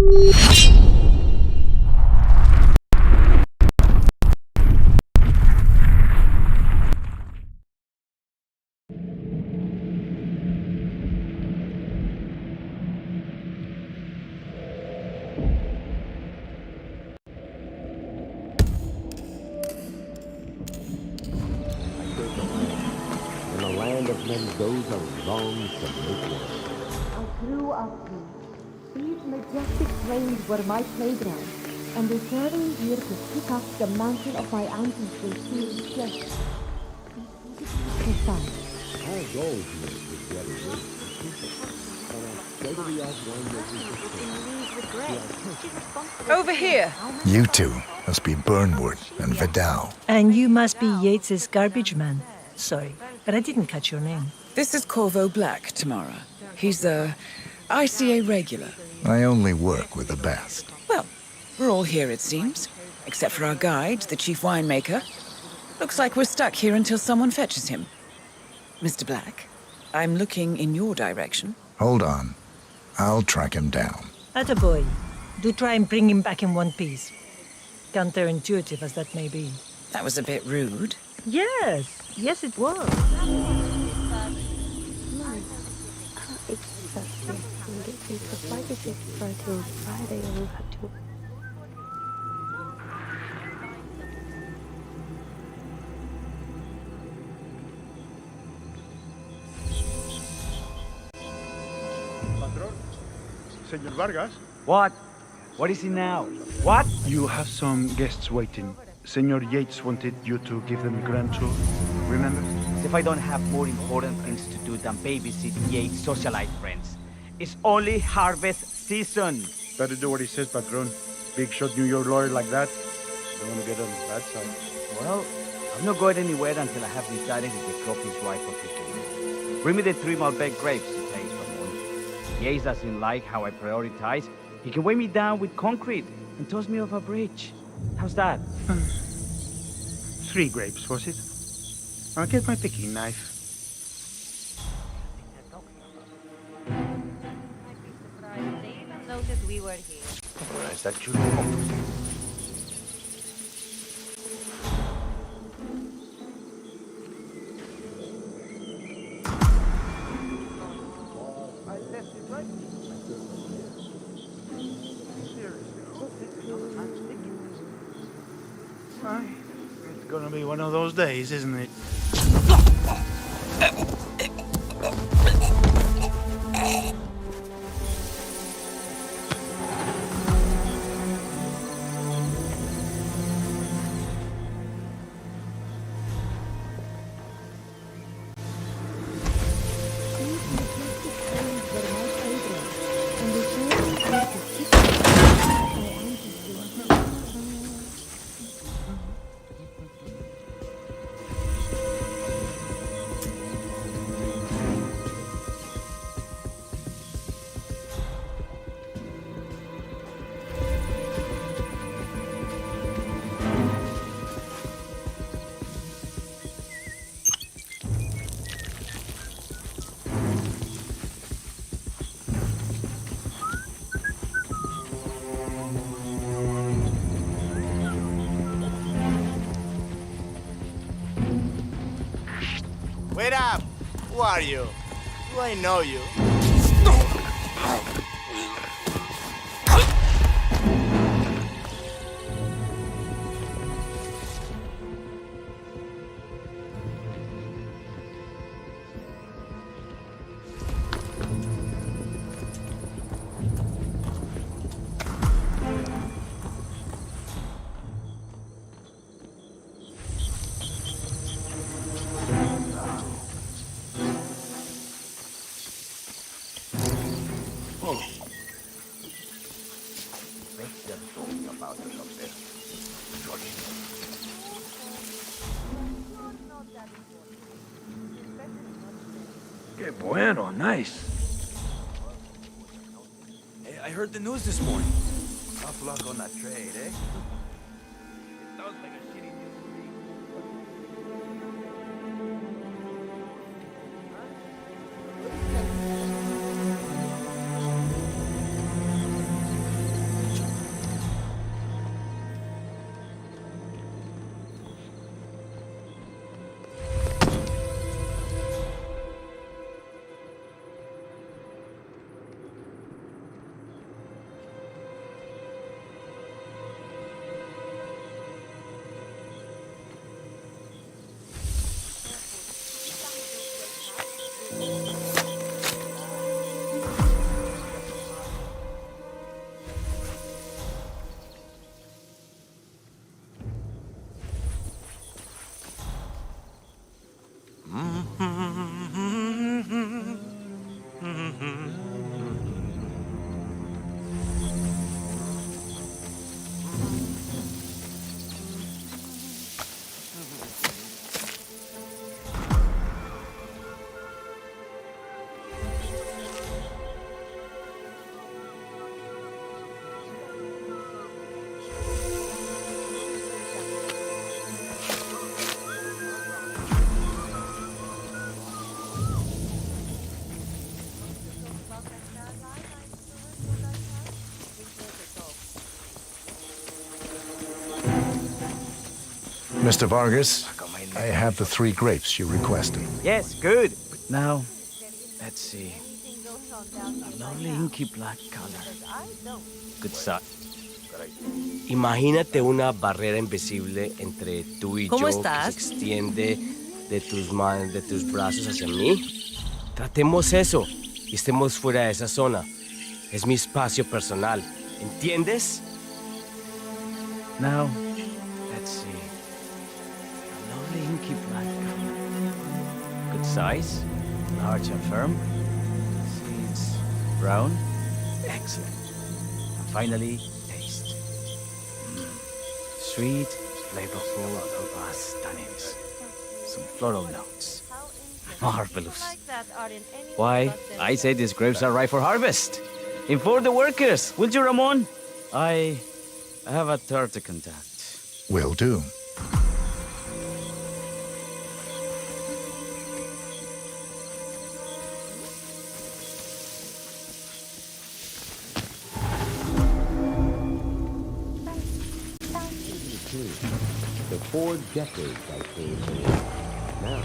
In a land of men goes a long to make war. I grew up here. These majestic plains were my playground, and returning here to pick up the mantle of my ancestors feels just profound. Our goal here is to get away from people. Over here. You two must be Burnwood and Vidal. And you must be Yates's garbage man. Sorry, but I didn't catch your name. This is Corvo Black, Tamara. He's a ICA regular. I only work with the best. Well, we're all here, it seems. Except for our guide, the chief winemaker. Looks like we're stuck here until someone fetches him. Mr. Black, I'm looking in your direction. Hold on. I'll track him down. Attaboy. Do try and bring him back in one piece. Counterintuitive as that may be. That was a bit rude. Yes. Yes, it was. Señor Vargas? What? What is it now? What? You have some guests waiting. Senor Yates wanted you to give them a grand tour. Remember? If I don't have more important things to do than babysit Yates' socialite friends. It's only harvest season. Better do what he says, Patron. Big shot New York lawyer like that. Don't want to get on the bad side. Well, I'm not going anywhere until I have decided if the crop is ripe for picking. Bring me the 3 Malbec grapes to taste, Ramon. Yates doesn't like how I prioritize. He can weigh me down with concrete and toss me off a bridge. How's that? 3 grapes, was it? I'll get my picking knife. Noticed we were here. Or is that you? It's gonna be one of those days, isn't it? Wait up! Who are you? Do I know you? Que bueno, nice. Hey, I heard the news this morning. Tough luck on that trade, eh? It sounds like a shitty deal to me. Mr. Vargas, I have the 3 grapes you requested. Yes, good. Now, let's see. A lovely inky black color. Good sight. Imagínate una barrera invisible entre tú y ¿Cómo yo estás? que se extiende de tus manos, de tus brazos hacia mí. Tratemos eso y estemos fuera de esa zona. Es mi espacio personal. ¿Entiendes? Now, let's see. A lovely inky black color. Good size. Large and firm. Seeds brown. Excellent. And finally, taste. Sweet, flavorful, and robust tannins. Some floral notes. Marvelous. Why, I say these grapes are ripe for harvest. Inform the workers, will you, Ramon? I have a third to contact. Will do. The 4 decades I saved the world. Now,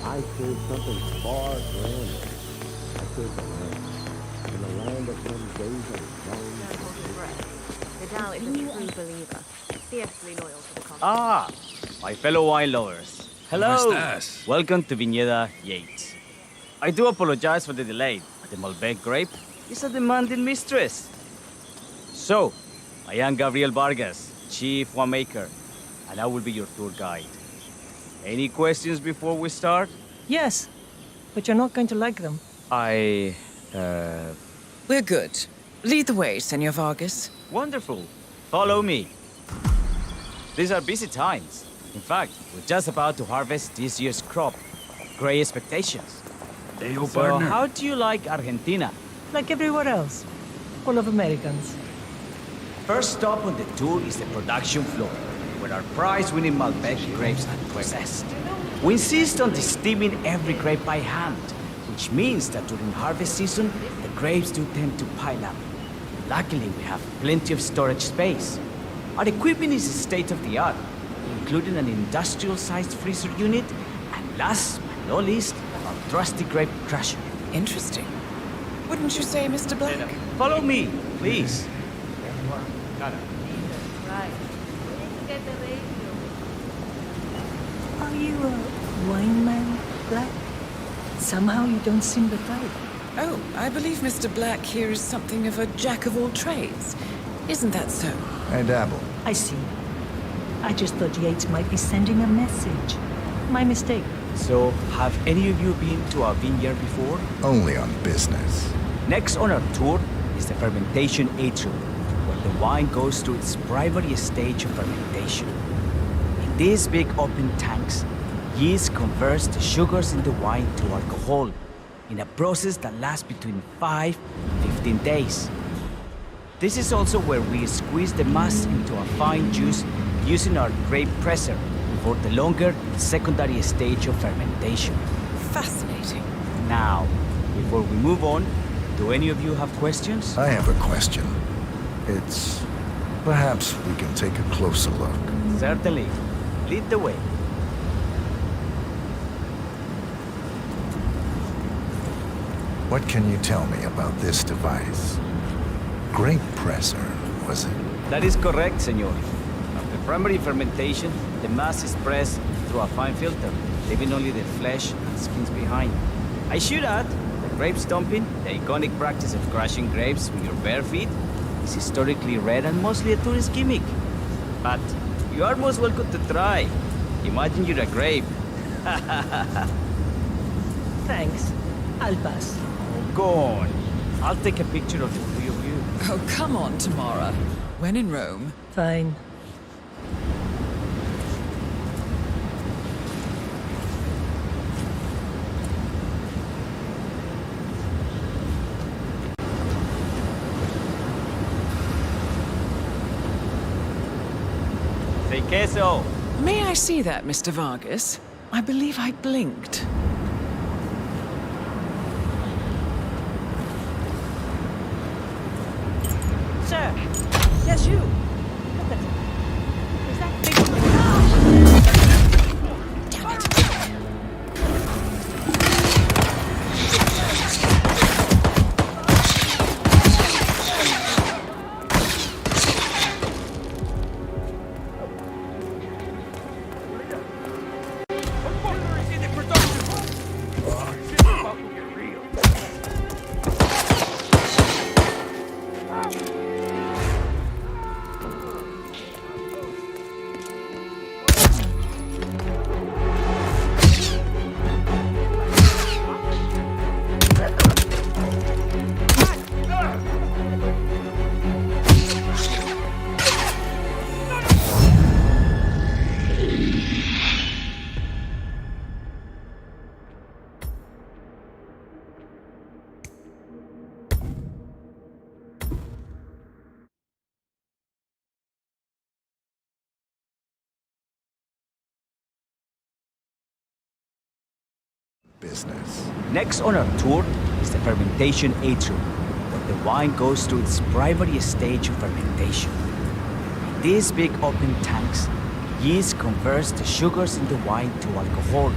I saved something far grander. I saved the land. In the land of them days of long. Vidal is a true believer, fiercely loyal to the cause. Ah, my fellow wine lovers. Hello. Welcome to Viñeda Yates. I do apologize for the delay, but the Malbec grape is a demanding mistress. So, I am Gabriel Vargas, Chief Winemaker, and I will be your tour guide. Any questions before we start? Yes, but you're not going to like them. We're good. Lead the way, Senor Vargas. Wonderful. Follow me. These are busy times. In fact, we're just about to harvest this year's crop. Great expectations. So, how do you like Argentina? Like everywhere else. Full of Americans. First stop on the tour is the production floor, where our prize-winning Malbec grapes are processed. We insist on steaming every grape by hand, which means that during harvest season, the grapes do tend to pile up. Luckily, we have plenty of storage space. Our equipment is state-of-the-art, including an industrial-sized freezer unit, and last but not least, our trusty grape crusher. Interesting. Wouldn't you say, Mr. Black? Follow me, please. Right. We need to get the radio. Are you a wine man, Black? Somehow you don't seem the type. Oh, I believe Mr. Black here is something of a jack of all trades. Isn't that so? I dabble. I see. I just thought Yates might be sending a message. My mistake. So, have any of you been to our vineyard before? Only on business. Next on our tour is the fermentation atrium, where the wine goes through its primary stage of fermentation. In these big open tanks, yeast converts the sugars in the wine to alcohol, in a process that lasts between 5 and 15 days. This is also where we squeeze the mass into a fine juice using our grape presser for the longer secondary stage of fermentation. Fascinating. Now, before we move on, do any of you have questions? I have a question. It's... perhaps we can take a closer look. Certainly. Lead the way. What can you tell me about this device? Grape presser, was it? That is correct, senor. After primary fermentation, the mass is pressed through a fine filter, leaving only the flesh and skins behind. I should add, the grape stomping, the iconic practice of crushing grapes with your bare feet, is historically rare and mostly a tourist gimmick. But you are most welcome to try. Imagine you're a grape. Thanks. I'll pass. Oh, go on. I'll take a picture of the three of you. Oh, come on, Tamara. When in Rome. Fine. Say queso. May I see that, Mr. Vargas? I believe I blinked. Sir! Yes, you! Look at it. Is that big... business. Next on our tour is the fermentation atrium, where the wine goes through its primary stage of fermentation. In these big open tanks, yeast converts the sugars in the wine to alcohol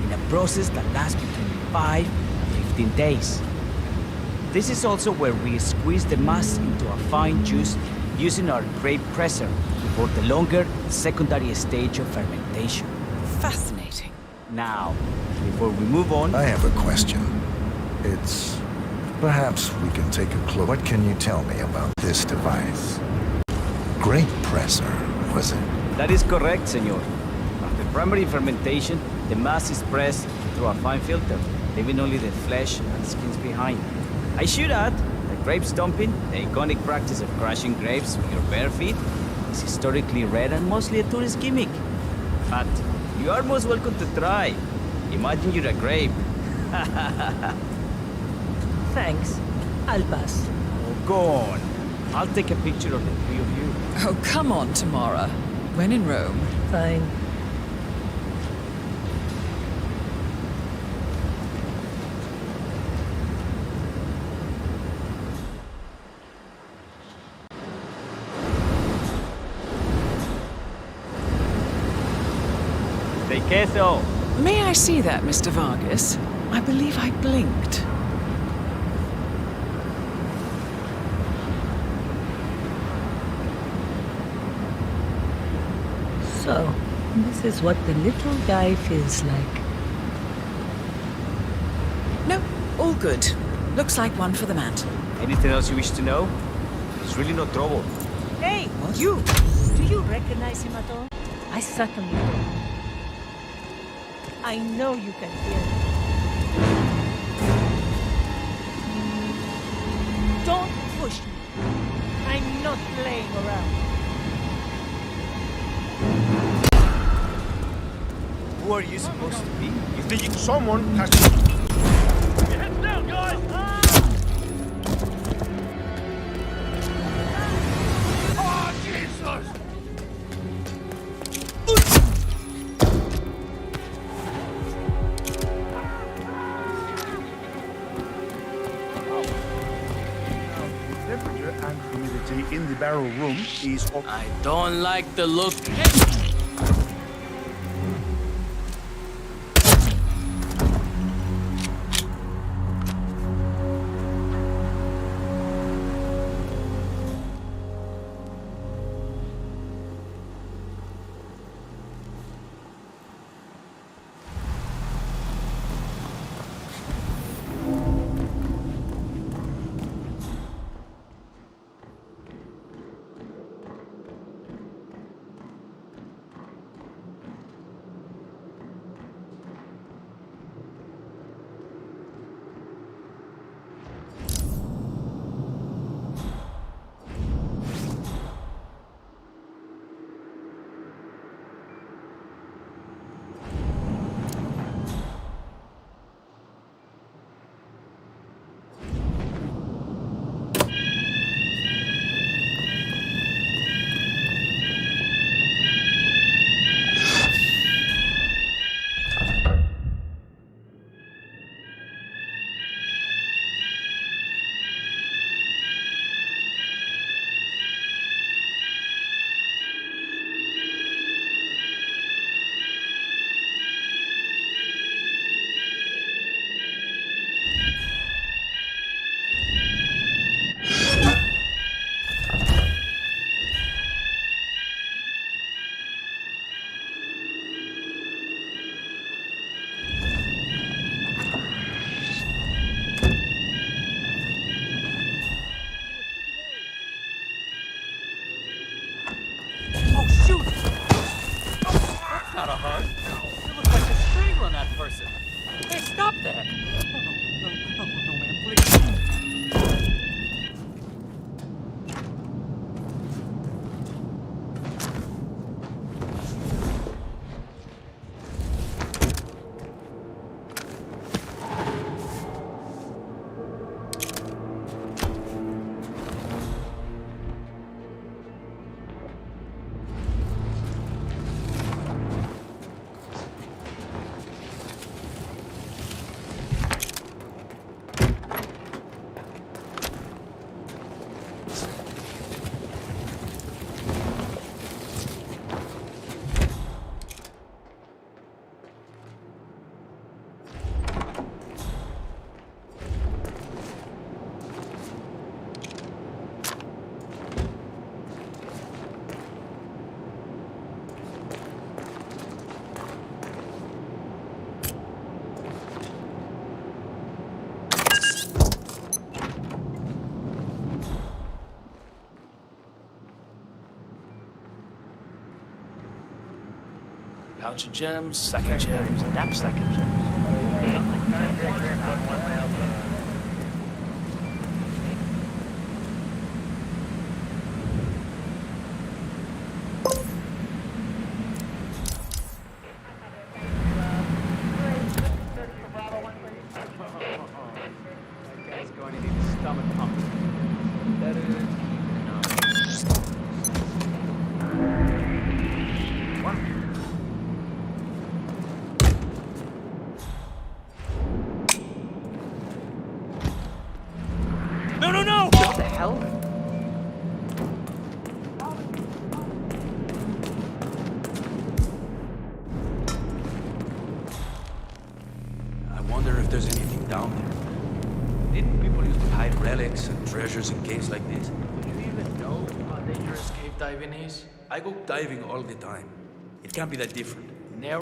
in a process that lasts between 5 and 15 days. This is also where we squeeze the mass into a fine juice using our grape presser for the longer secondary stage of fermentation. Fascinating. Now, before we move on, I have a question. It's... Perhaps we can take a cloak. What can you tell me about this device? Grape presser, was it? that is correct, senor. After primary fermentation, the mass is pressed through a fine filter, leaving only the flesh and skins behind. I should add that grape stomping, the iconic practice of crushing grapes with your bare feet, is historically rare and mostly a tourist gimmick. But you are most welcome to try. Imagine you're a grape. Thanks. I'll pass. Oh, go on. I'll take a picture of the three of you. Oh, come on, Tamara. When in Rome. Fine. De queso. May I see that, Mr. Vargas? I believe I blinked. So, this is what the little guy feels like. No, all good. Looks like one for the mantle. Anything else you wish to know? It's really no trouble. Hey, you! Do you recognize him at all? I certainly don't. I know you can hear me. Don't push me. I'm not playing around. Who are you supposed to be? You think someone has... Get your heads down, guys! Oh, Jesus! Temperature and humidity in the barrel room is... I don't like the look. Not a hug. It looks like a strangle on that person. Hey, stop that! No, man, please. Pouch of gems, sack of gems, knapsack of gems. That guy's going to need a stomach pump. That is... What? No, no, no! What the hell? I wonder if there's anything down there. Didn't people used to hide relics and treasures in caves like this? Do you even know how dangerous cave diving is? I go diving all the time. It can't be that different. Narrow.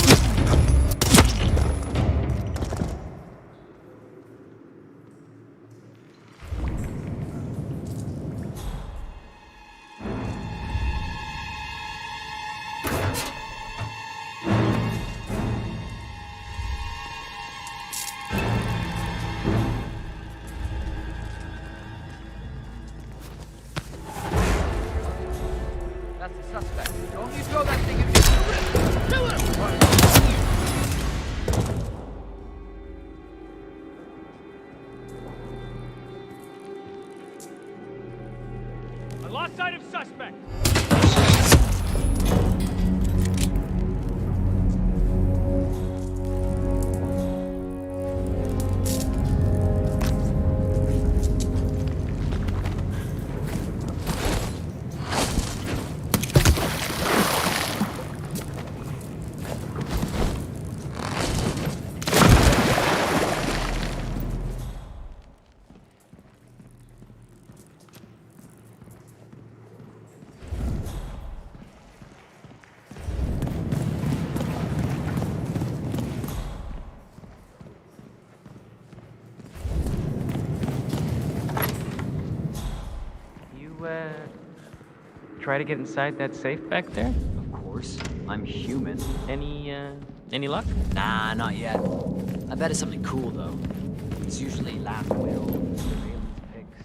That's the suspect. Don't you throw that thing at me. Kill him! I lost sight of suspect. Try to get inside that safe back there? Of course. I'm human. Any luck? Nah, not yet. I bet it's something cool, though. It's usually lab whale, surveillance pics.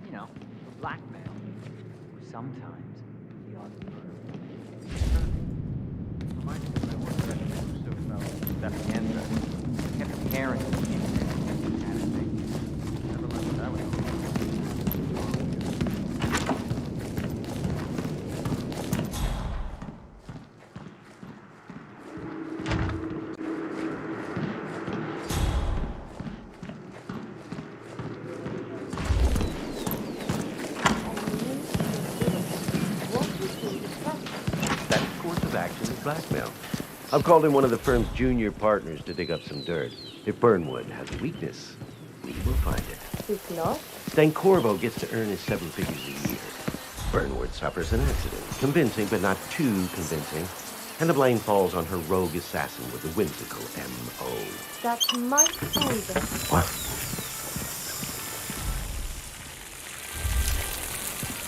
You know, for blackmail. Or sometimes, the odd murder. Reminds me of my work at the Sapienza. Kept caring. Never learned that way. Blackmail. I've called in one of the firm's junior partners to dig up some dirt. If Burnwood has a weakness, we will find it. If not, Stancorvo gets to earn his 7 figures a year. Burnwood suffers an accident. Convincing, but not too convincing. And the blame falls on her rogue assassin with a whimsical M.O. that might fool them. What?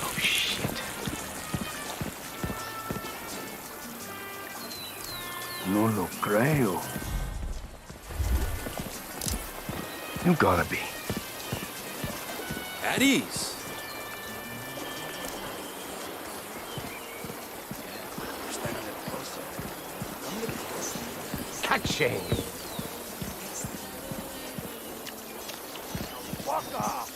Oh, shit. No lo creo. You gotta be. At ease. Catching! Walk off!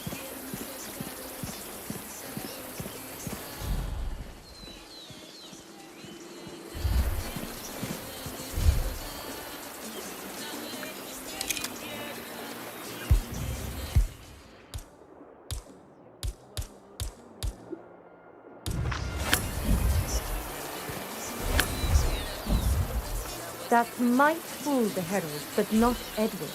That might fool the Herald, but not Edward.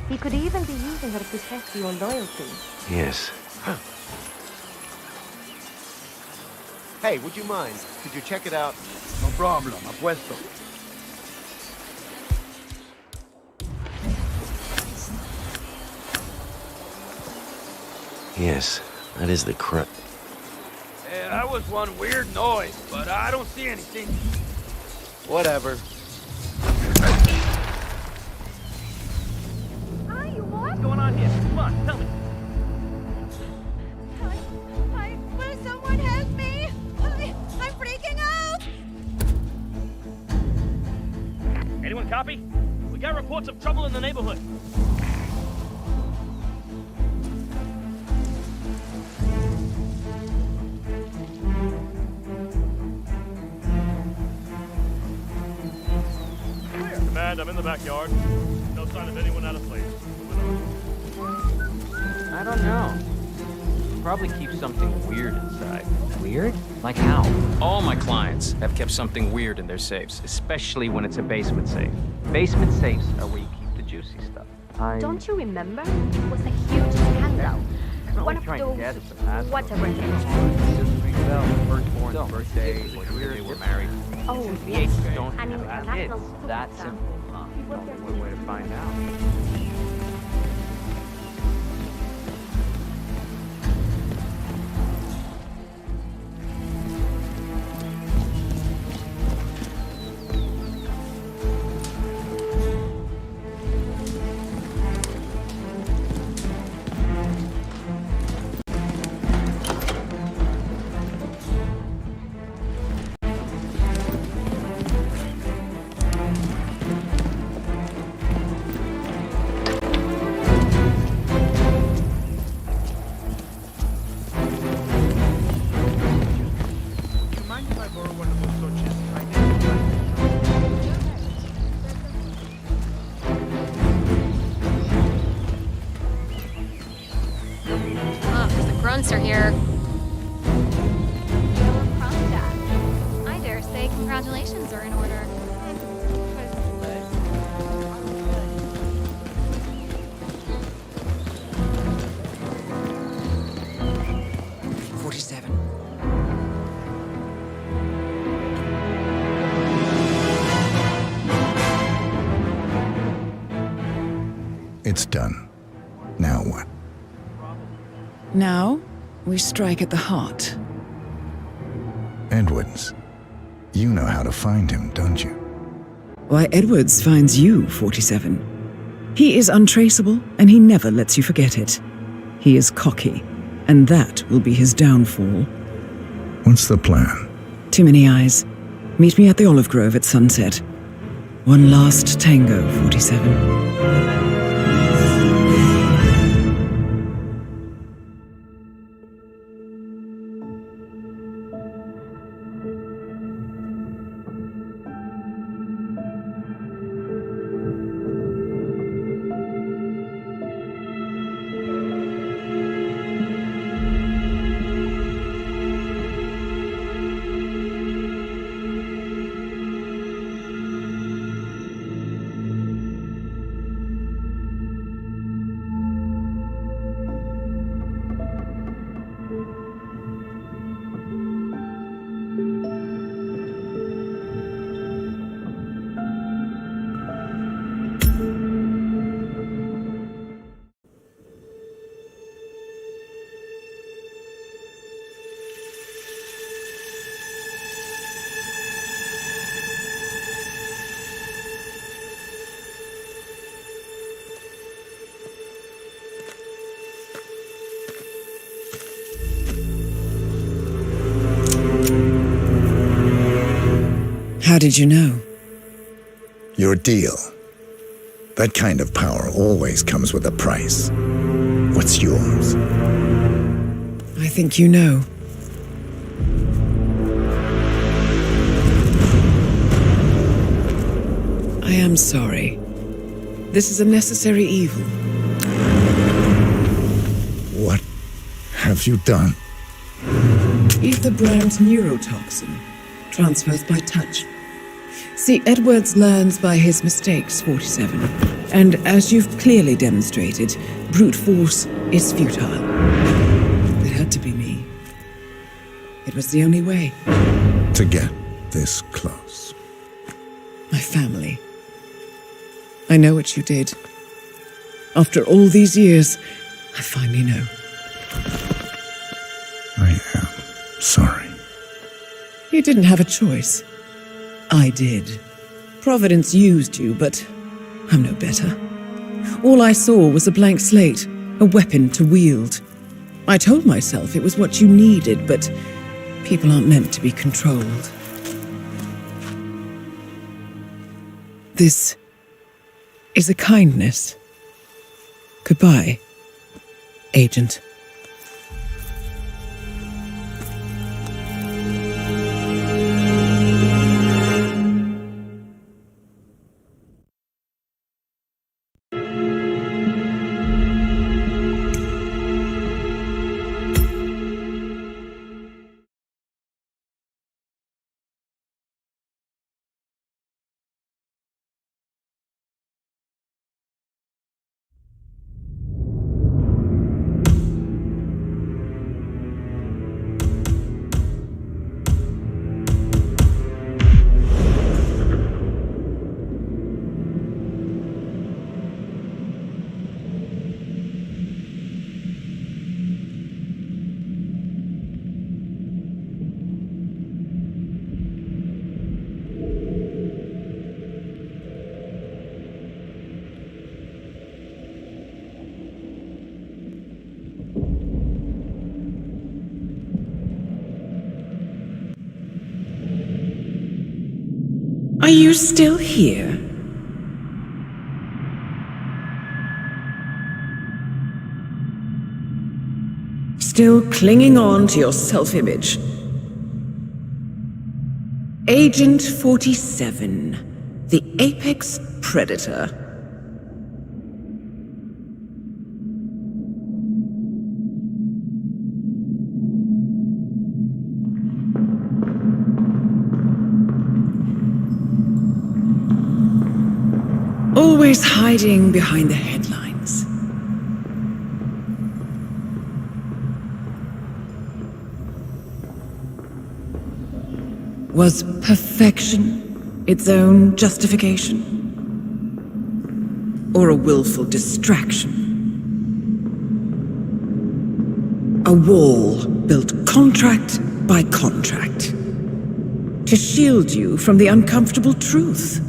He could even be using her to test your loyalty. Yes. Hey, would you mind? Could you check it out? No problem, apuesto. Yes, that is the crap. that was one weird noise, but I don't see anything. Whatever. What's going on here? Come on, tell me. Will someone help me? I'm freaking out! Anyone copy? We got reports of trouble in the neighborhood. Command, I'm in the backyard. No sign of anyone out of place. I don't know. Probably keep something weird inside. Weird? Like how? All my clients have kept something weird in their safes, especially when it's a basement safe. Basement safes are where you keep the juicy stuff. Don't you remember? It was a huge scandal. One of trying to those, get at the past. whatever it is. Just ring the bell. Firstborn's birthday, or the year they were married. Oh, Since the yes. Yates don't An have kids. international That superstar. simple. One way to find out. Grunts are here. I dare say congratulations are in order. 47. It's done. Now what? Now, we strike at the heart. Edwards. You know how to find him, don't you? Why, Edwards finds you, 47. He is untraceable, and he never lets you forget it. He is cocky, and that will be his downfall. What's the plan? Too many eyes. Meet me at the olive grove at sunset. One last tango, 47. How did you know? Your deal. That kind of power always comes with a price. What's yours? I think you know. I am sorry. This is a necessary evil. What have you done? Ether brand neurotoxin transfers by touch. See, Edwards learns by his mistakes, 47. And as you've clearly demonstrated, brute force is futile. It had to be me. It was the only way. To get this close. My family. I know what you did. After all these years, I finally know. I am sorry. You didn't have a choice. I did. Providence used you, but I'm no better. All I saw was a blank slate, a weapon to wield. I told myself it was what you needed, but people aren't meant to be controlled. This is a kindness. Goodbye, Agent. Are you still here? Still clinging on to your self-image? Agent 47, the apex predator. Always hiding behind the headlines. Was perfection its own justification? Or a willful distraction? A wall built contract by contract to shield you from the uncomfortable truth.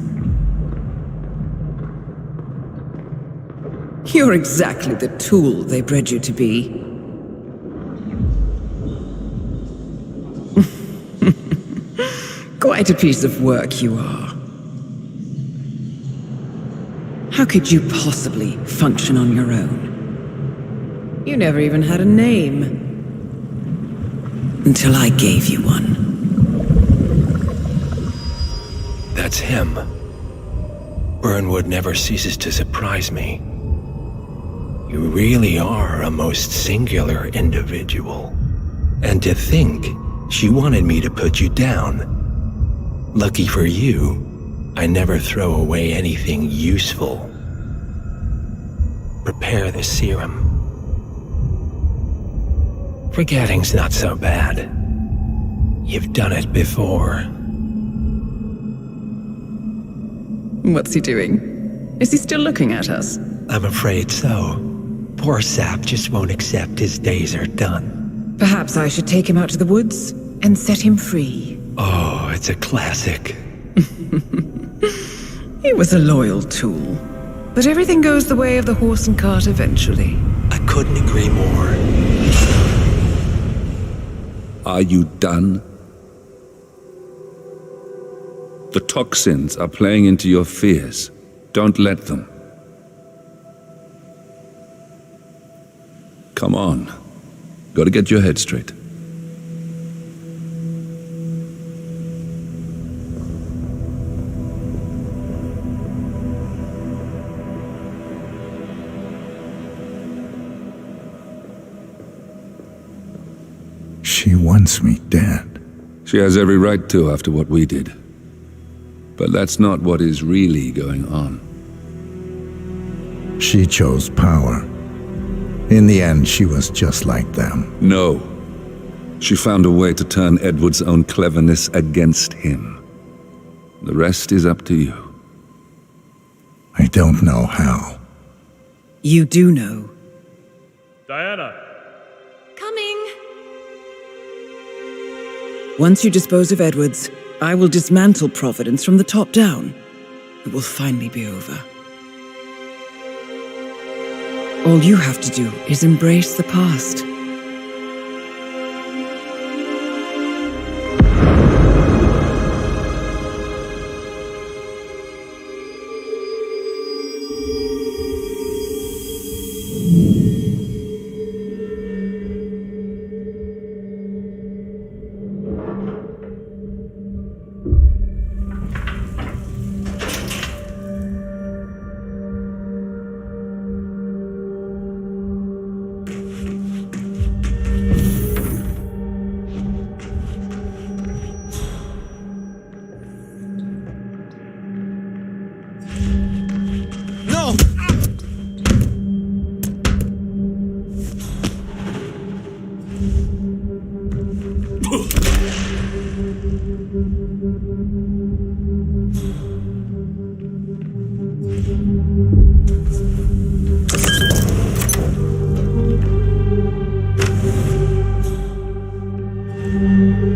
You're exactly the tool they bred you to be. Quite a piece of work you are. How could you possibly function on your own? You never even had a name. Until I gave you one. That's him. Burnwood never ceases to surprise me. You really are a most singular individual. And to think she wanted me to put you down. Lucky for you, I never throw away anything useful. Prepare the serum. Forgetting's not so bad. You've done it before. What's he doing? Is he still looking at us? I'm afraid so. Poor sap just won't accept his days are done. Perhaps I should take him out to the woods and set him free. Oh, it's a classic. He was a loyal tool. But everything goes the way of the horse and cart eventually. I couldn't agree more. Are you done? The toxins are playing into your fears. Don't let them. Come on. Gotta get your head straight. She wants me dead. She has every right to after what we did. But that's not what is really going on. She chose power. In the end, she was just like them. No. She found a way to turn Edward's own cleverness against him. The rest is up to you. I don't know how. You do know. Diana! Coming! Once you dispose of Edwards, I will dismantle Providence from the top down. It will finally be over. All you have to do is embrace the past.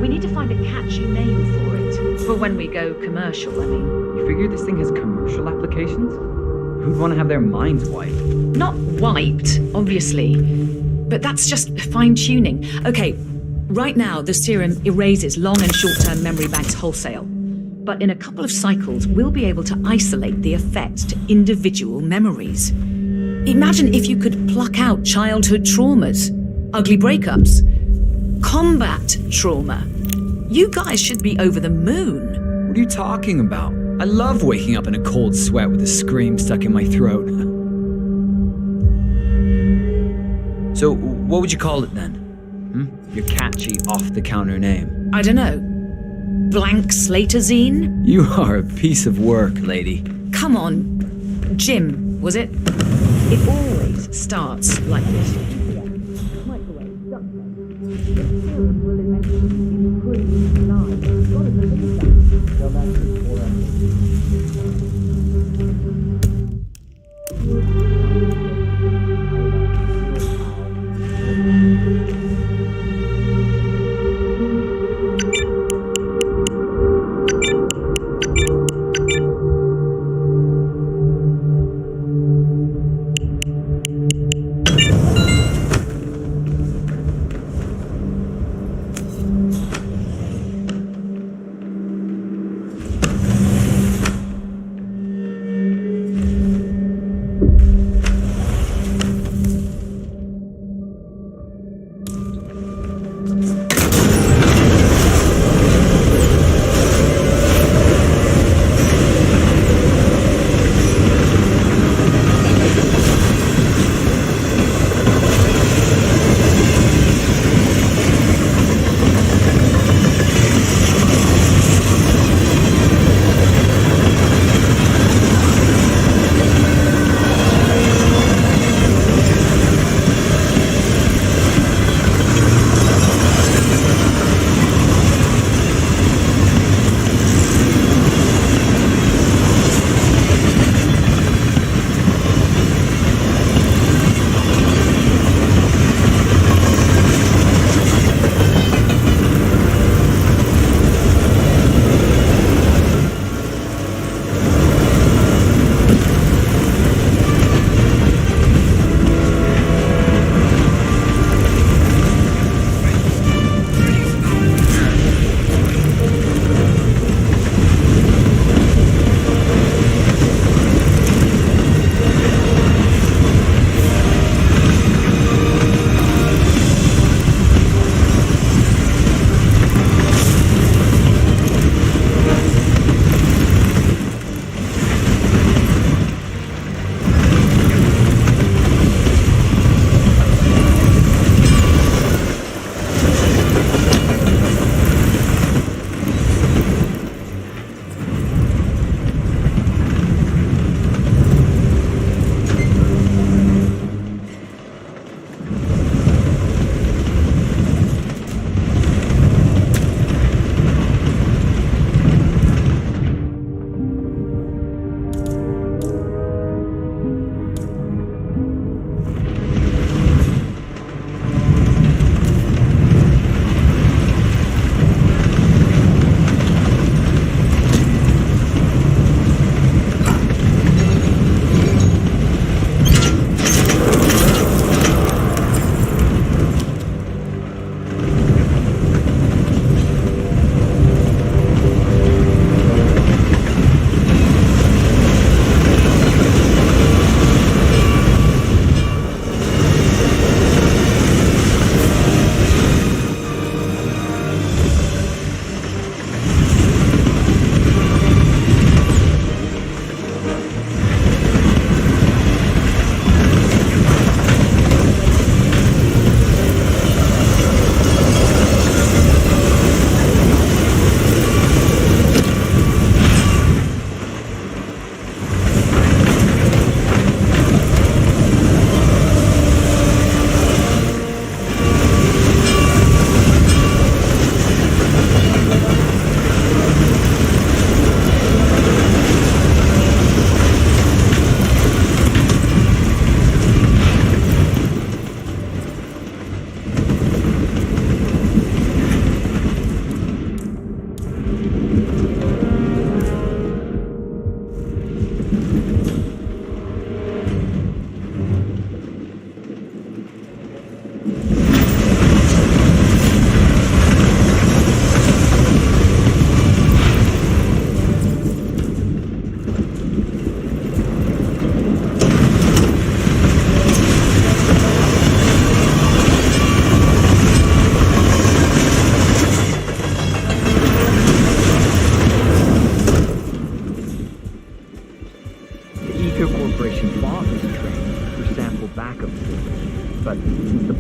We need to find a catchy name for it. For when we go commercial, I mean. You figure this thing has commercial applications? Who'd want to have their minds wiped? Not wiped, obviously. But that's just fine-tuning. Okay, right now the serum erases long and short-term memory banks wholesale. But in a couple of cycles, we'll be able to isolate the effects to individual memories. Imagine if you could pluck out childhood traumas, ugly breakups, combat trauma. You guys should be over the moon. What are you talking about? I love waking up in a cold sweat with a scream stuck in my throat. So, what would you call it then? Your catchy, off-the-counter name. I don't know. Blank Slaterzine? You are a piece of work, lady. Come on. Jim, was it? It always starts like this.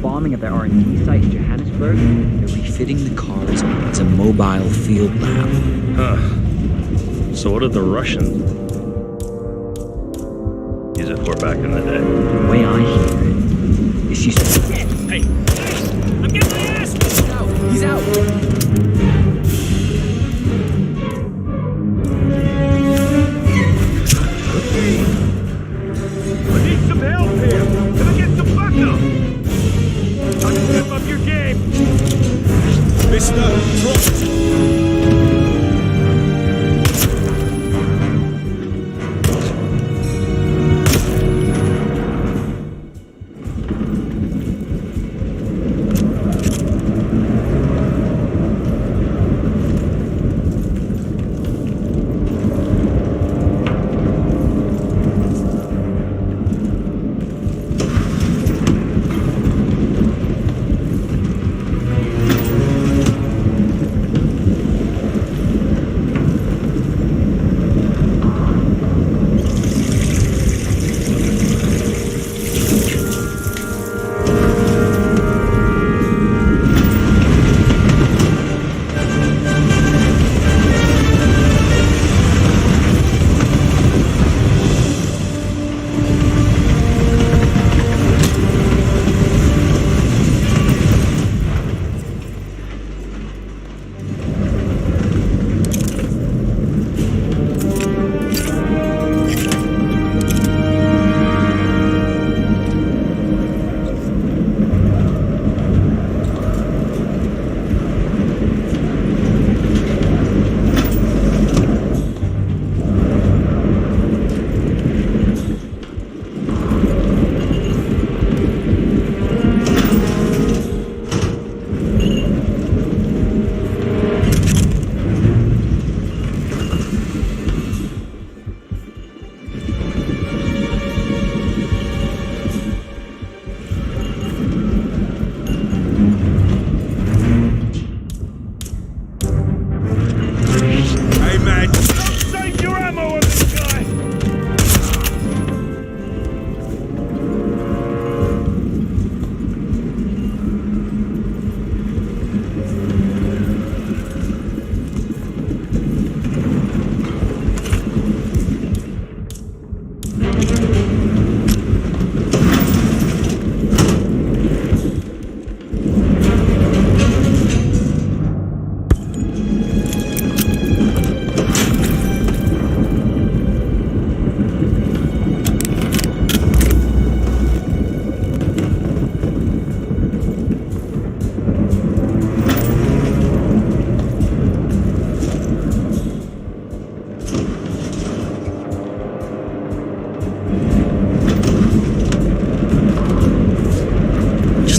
bombing of their R&D site in Johannesburg. They're refitting the cars as a mobile field lab. Huh. So what did the Russians use it for back in the day? The way I hear it is she's... Hey! I'm getting my ass! He's out! I need some help here! Can I get some backup? Time to step up your game! Mr. Trot!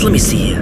Let me see you.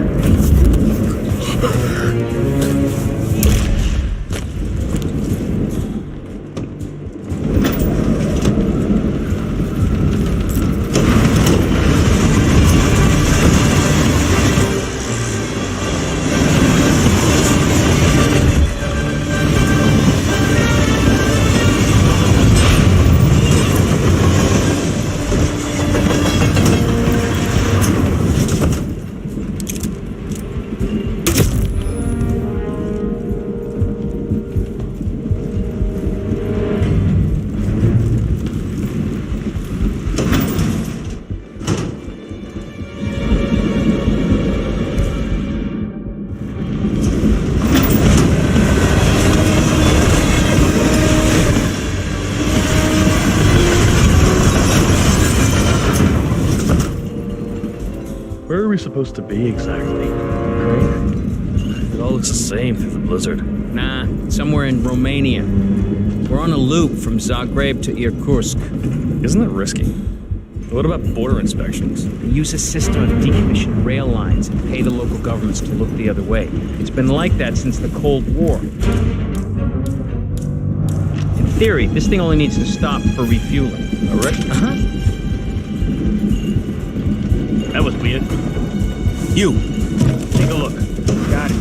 Where are we supposed to be exactly? It all looks the same through the blizzard. Nah, somewhere in Romania. We're on a loop from Zagreb to Irkutsk. Isn't that risky? What about border inspections? They use a system of decommissioned rail lines and pay the local governments to look the other way. It's been like that since the Cold War. In theory, this thing only needs to stop for refueling. All right. Uh-huh. That was weird. You, take a look. Got it.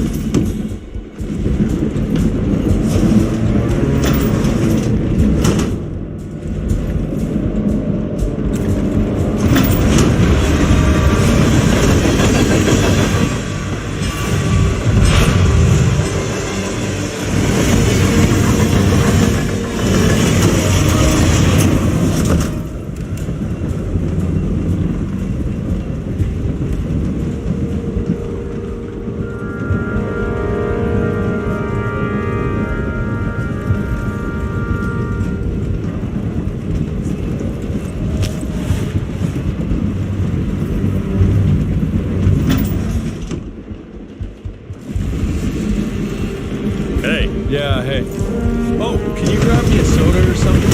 Yeah, hey. Oh, can you grab me a soda or something?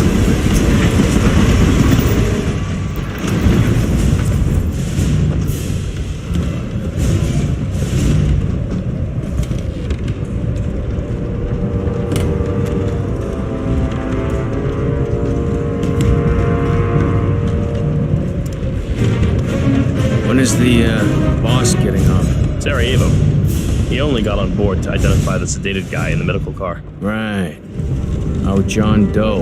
When is the boss getting off? Sarajevo. He only got on board to identify the sedated guy in the medical car. Right. Oh, John Doe.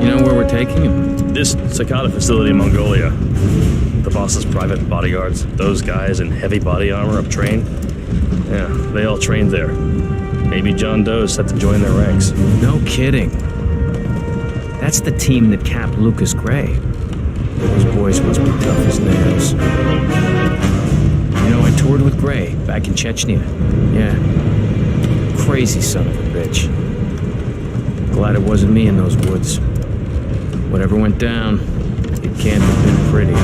You know where we're taking him? This Cicada facility in Mongolia. The boss's private bodyguards, those guys in heavy body armor uptrained. Yeah, they all trained there. Maybe John Doe's set to join their ranks. No kidding. That's the team that capped Lucas Gray. Those boys must be tough as nails. You know, I toured with Gray back in Chechnya. Yeah. Crazy son of a bitch. Glad it wasn't me in those woods. Whatever went down, it can't have been pretty.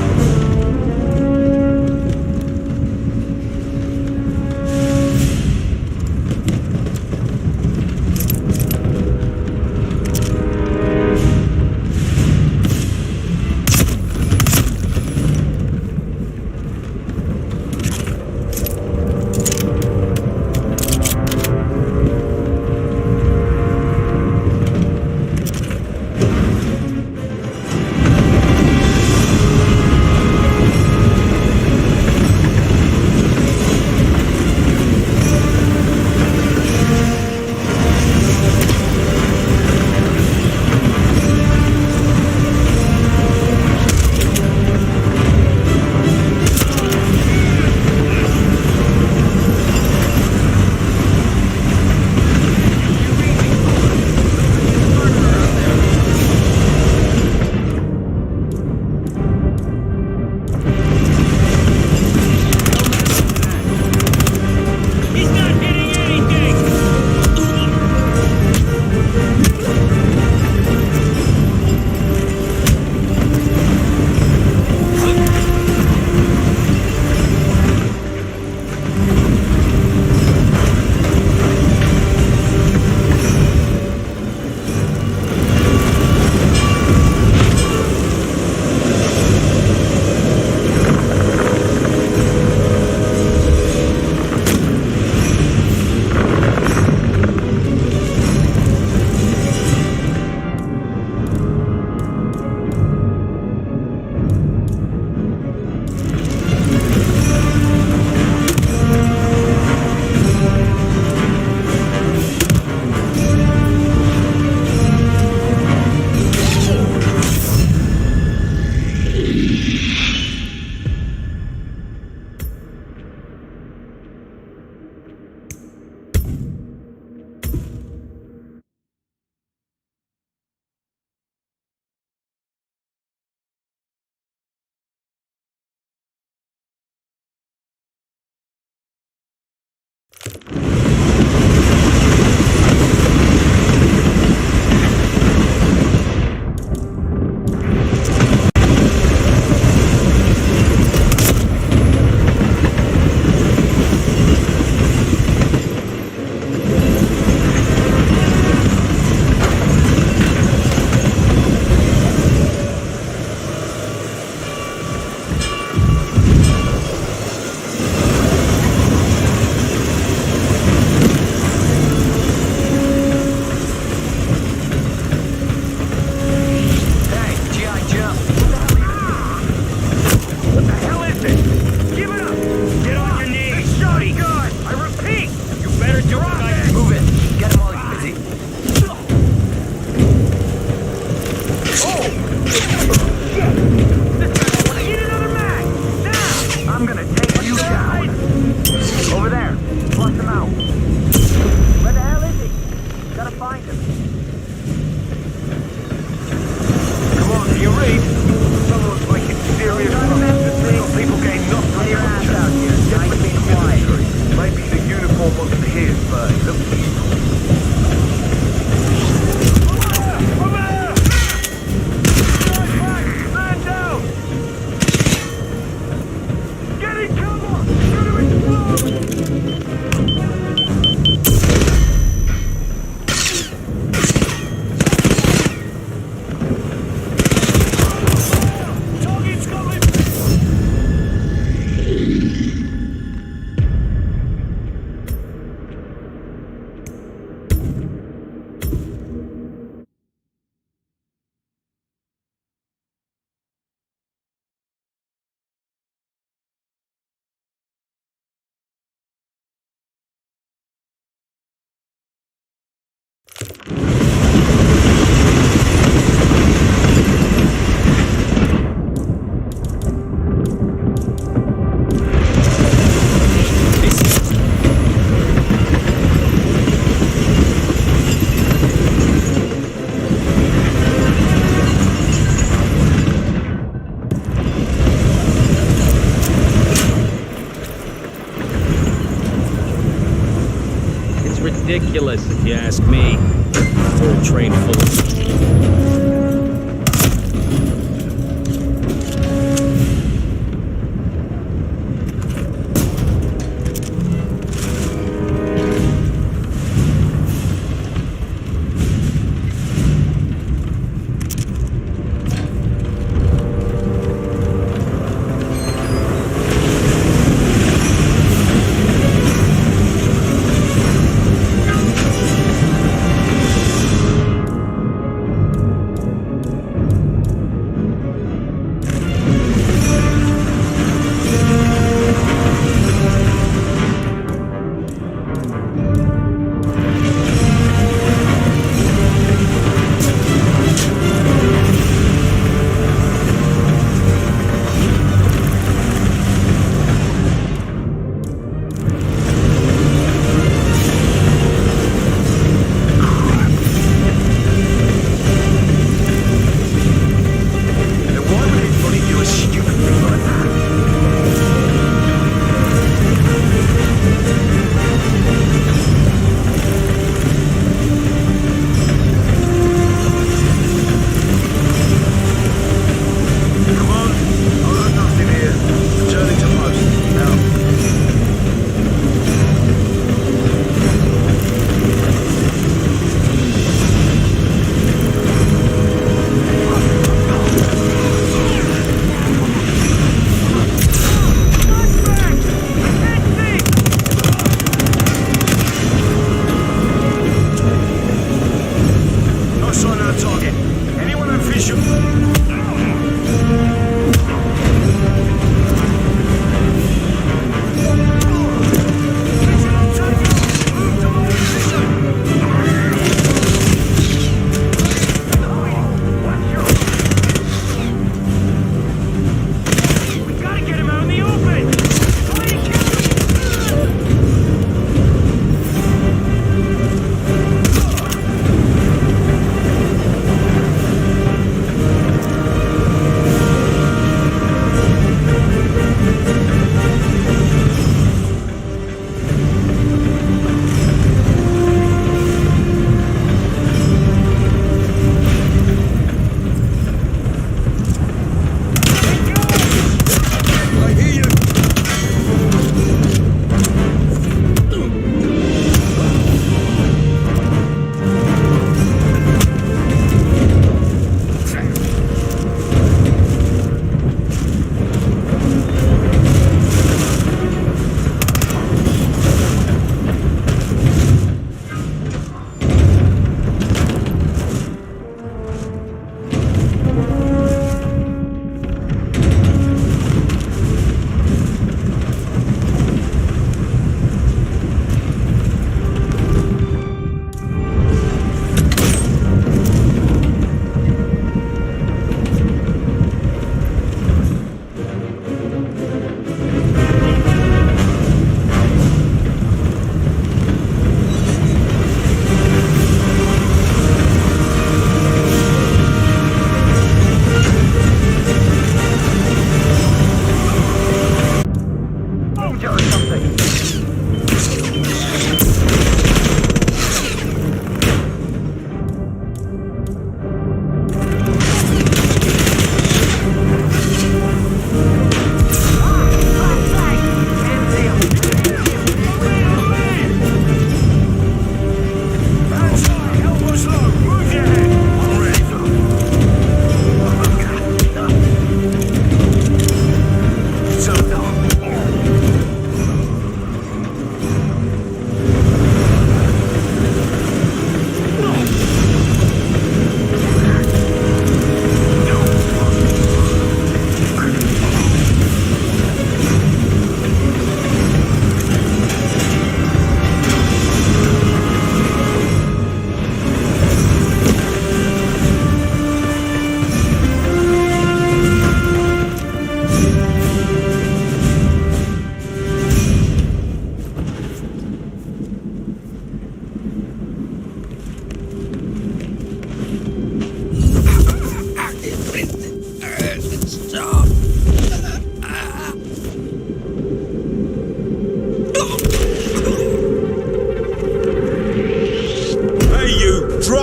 ridiculous, if you ask me. Whole train full of...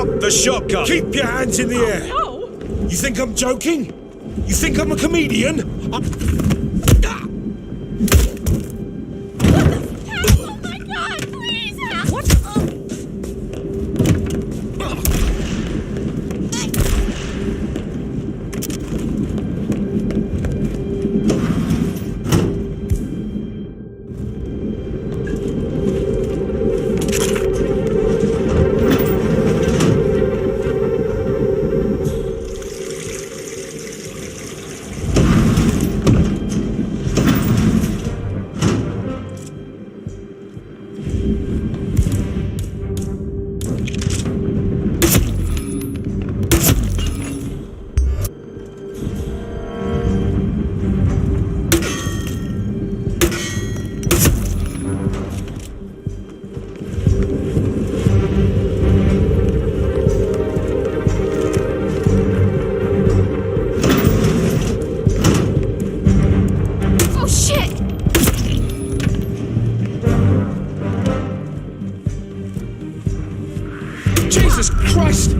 Drop the shotgun. Keep your hands in the air. No! You think I'm joking? You think I'm a comedian? Oh my god, please help! What? Oh shit! Jesus Christ!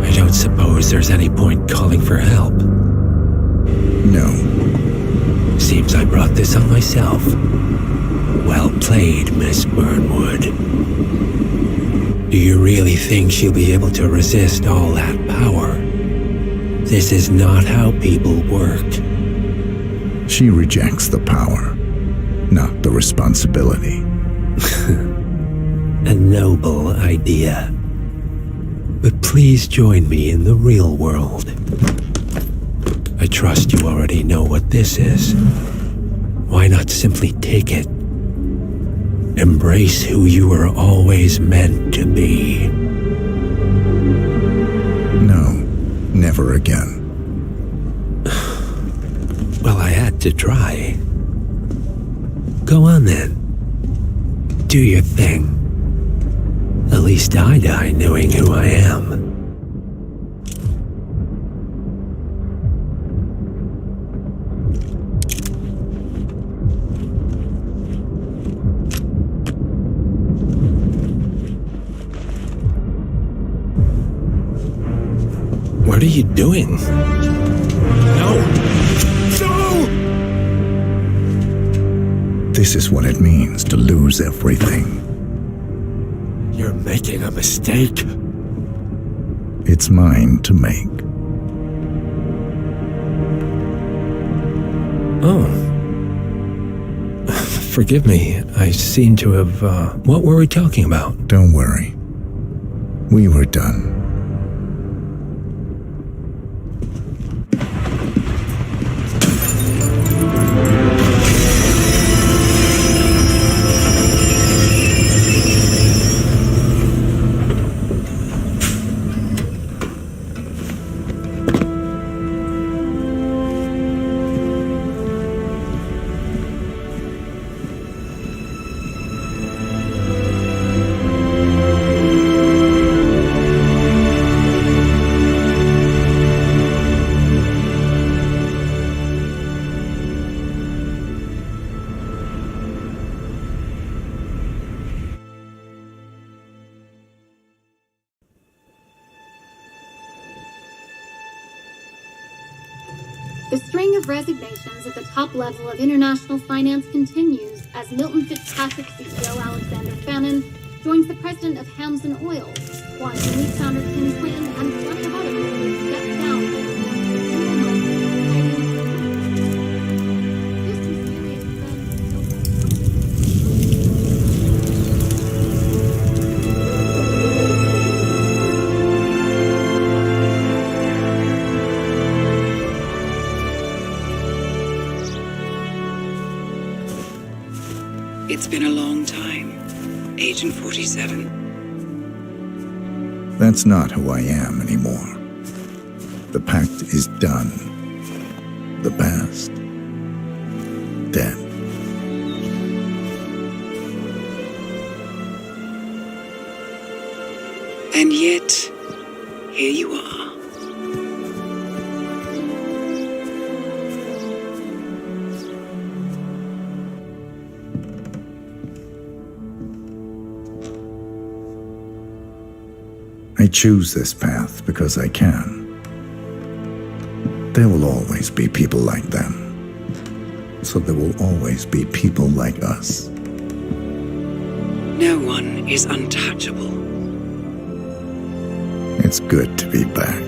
I don't suppose there's any point calling for help. No. Seems I brought this on myself. Well played, Miss Burnwood. Do you really think she'll be able to resist all that power? This is not how people work. She rejects the power, not the responsibility. A noble idea. But please join me in the real world. I trust you already know what this is. Why not simply take it? Embrace who you were always meant to be. No, never again. Well, I had to try. Go on then. Do your thing. At least I die knowing who I am. What are you doing? No! No! This is what it means to lose everything. You're making a mistake. It's mine to make. Oh. Forgive me. I seem to have, What were we talking about? Don't worry. We were done. The string of resignations at the top level of international finance continues as Milton Fitzpatrick CEO Alexander Fannin joins the president of Hamson Oil, Quantum Leap founder Tim Quinn, and plenty of other people step down. It's been a long time, Agent 47. That's not who I am anymore. The pact is done. The past, dead. And yet, here you are. I choose this path because I can. There will always be people like them. So there will always be people like us. No one is untouchable. It's good to be back.